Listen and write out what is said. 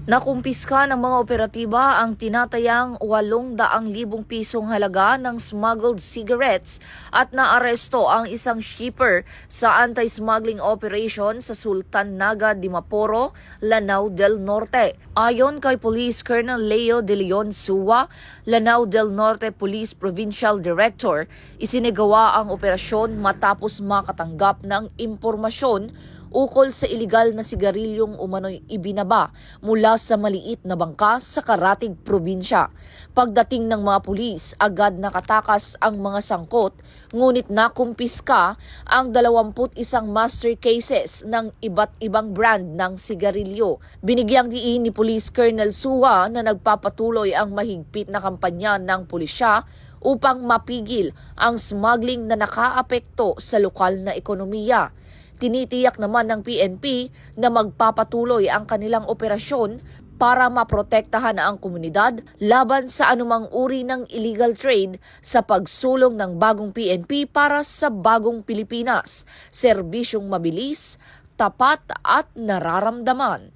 Nakumpiska ng mga operatiba ang tinatayang 800,000 pisong halaga ng smuggled cigarettes at naaresto ang isang shipper sa anti-smuggling operation sa Sultan Naga, Dimaporo, Lanao del Norte. Ayon kay Police Colonel Leo De Leon Sua, Lanao del Norte Police Provincial Director, isinigawa ang operasyon matapos makatanggap ng impormasyon ukol sa iligal na sigarilyong umano'y ibinaba mula sa maliit na bangka sa Karatig Probinsya. Pagdating ng mga pulis, agad nakatakas ang mga sangkot, ngunit nakumpiska ang 21 master cases ng iba't ibang brand ng sigarilyo. Binigyang diin ni Police Colonel Suha na nagpapatuloy ang mahigpit na kampanya ng pulisya upang mapigil ang smuggling na nakaapekto sa lokal na ekonomiya. Tinitiyak naman ng PNP na magpapatuloy ang kanilang operasyon para maprotektahan ang komunidad laban sa anumang uri ng illegal trade sa pagsulong ng bagong PNP para sa bagong Pilipinas, serbisyong mabilis, tapat at nararamdaman.